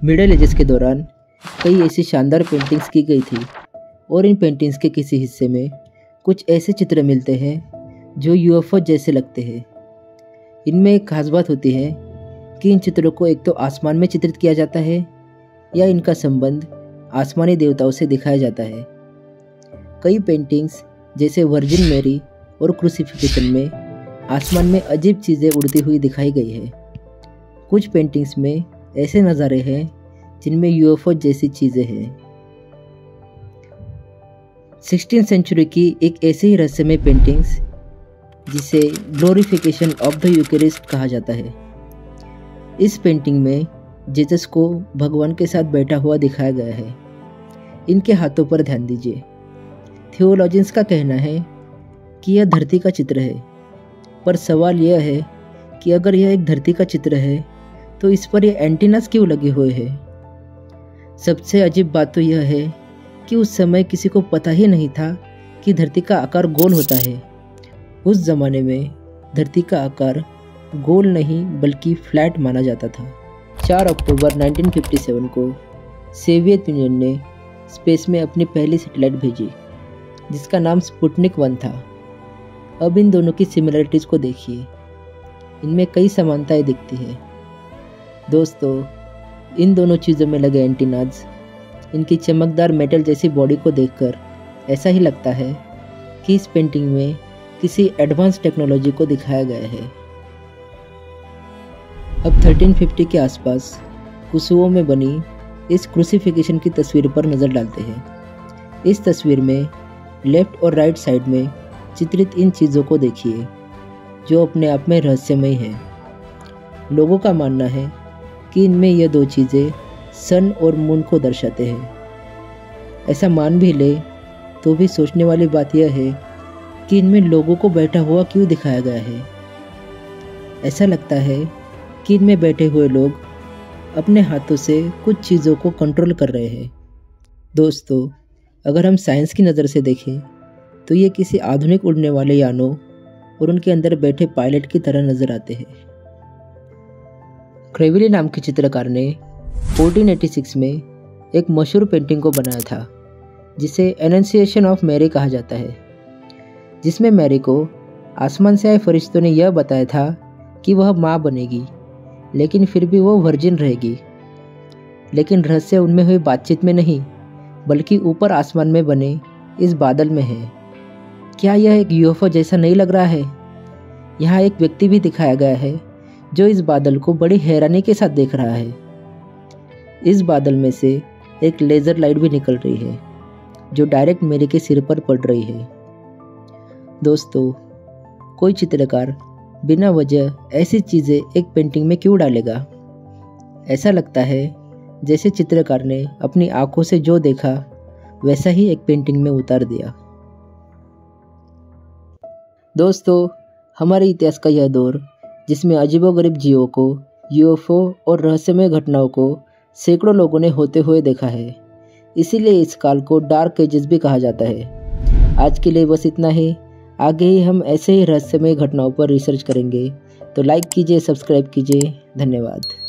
Middle edges के दौरान कई ऐसी शानदार पेंटिंग्स की गई थी और इन पेंटिंग्स के किसी हिस्से में कुछ ऐसे चित्र मिलते हैं जो यूएफओ जैसे लगते हैं। इनमें एक खास बात होती है कि इन चित्रों को एक तो आसमान में चित्रित किया जाता है या इनका संबंध आसमानी देवताओं से दिखाया जाता है। कई पेंटिंग्स जैसे वर्जिन मैरी और क्रूसिफिकेशन में आसमान में अजीब चीज़ें उड़ती हुई दिखाई गई है। कुछ पेंटिंग्स में ऐसे नज़ारे हैं जिनमें यूएफओ जैसी चीज़ें हैं। 16th सेंचुरी की एक ऐसी ही रहस्यमय पेंटिंग्स जिसे ग्लोरिफिकेशन ऑफ द यूकेरिस्ट कहा जाता है। इस पेंटिंग में जीसस को भगवान के साथ बैठा हुआ दिखाया गया है। इनके हाथों पर ध्यान दीजिए। थियोलॉजियंस का कहना है कि यह धरती का चित्र है, पर सवाल यह है कि अगर यह एक धरती का चित्र है तो इस पर ये एंटीनास क्यों लगे हुए हैं। सबसे अजीब बात तो यह है कि उस समय किसी को पता ही नहीं था कि धरती का आकार गोल होता है। उस ज़माने में धरती का आकार गोल नहीं बल्कि फ्लैट माना जाता था। 4 अक्टूबर 1957 को सोवियत यूनियन ने स्पेस में अपनी पहली सैटेलाइट भेजी जिसका नाम स्पुतनिक 1 था। अब इन दोनों की सिमिलरिटीज़ को देखिए, इनमें कई समानताएं दिखती है। दोस्तों, इन दोनों चीज़ों में लगे एंटीनाज, इनकी चमकदार मेटल जैसी बॉडी को देखकर ऐसा ही लगता है कि इस पेंटिंग में किसी एडवांस टेक्नोलॉजी को दिखाया गया है। अब 1350 के आसपास कुसुओं में बनी इस क्रूसिफिकेशन की तस्वीर पर नज़र डालते हैं। इस तस्वीर में लेफ्ट और राइट साइड में चित्रित इन चीज़ों को देखिए जो अपने आप में रहस्यमय है। लोगों का मानना है कि इनमें यह दो चीज़ें सन और मून को दर्शाते हैं। ऐसा मान भी ले तो भी सोचने वाली बात यह है कि इनमें लोगों को बैठा हुआ क्यों दिखाया गया है। ऐसा लगता है कि इनमें बैठे हुए लोग अपने हाथों से कुछ चीज़ों को कंट्रोल कर रहे हैं। दोस्तों, अगर हम साइंस की नज़र से देखें तो ये किसी आधुनिक उड़ने वाले यानों और उनके अंदर बैठे पायलट की तरह नजर आते हैं। क्रेविली नाम के चित्रकार ने 1486 में एक मशहूर पेंटिंग को बनाया था जिसे एनंसिएशन ऑफ मैरी कहा जाता है, जिसमें मैरी को आसमान से आए फरिश्तों ने यह बताया था कि वह माँ बनेगी, लेकिन फिर भी वो वर्जिन रहेगी। लेकिन रहस्य उनमें हुई बातचीत में नहीं बल्कि ऊपर आसमान में बने इस बादल में है। क्या यह एक यूएफओ जैसा नहीं लग रहा है? यहाँ एक व्यक्ति भी दिखाया गया है जो इस बादल को बड़ी हैरानी के साथ देख रहा है। इस बादल में से एक लेज़र लाइट भी निकल रही है जो डायरेक्ट मेरे के सिर पर पड़ रही है। दोस्तों, कोई चित्रकार बिना वजह ऐसी चीज़ें एक पेंटिंग में क्यों डालेगा? ऐसा लगता है जैसे चित्रकार ने अपनी आंखों से जो देखा वैसा ही एक पेंटिंग में उतार दिया। दोस्तों, हमारे इतिहास का यह दौर जिसमें अजीबोगरीब जीवों को, यूएफओ और रहस्यमय घटनाओं को सैकड़ों लोगों ने होते हुए देखा है, इसीलिए इस काल को डार्क एजेस भी कहा जाता है। आज के लिए बस इतना ही। आगे ही हम ऐसे ही रहस्यमय घटनाओं पर रिसर्च करेंगे, तो लाइक कीजिए, सब्सक्राइब कीजिए। धन्यवाद।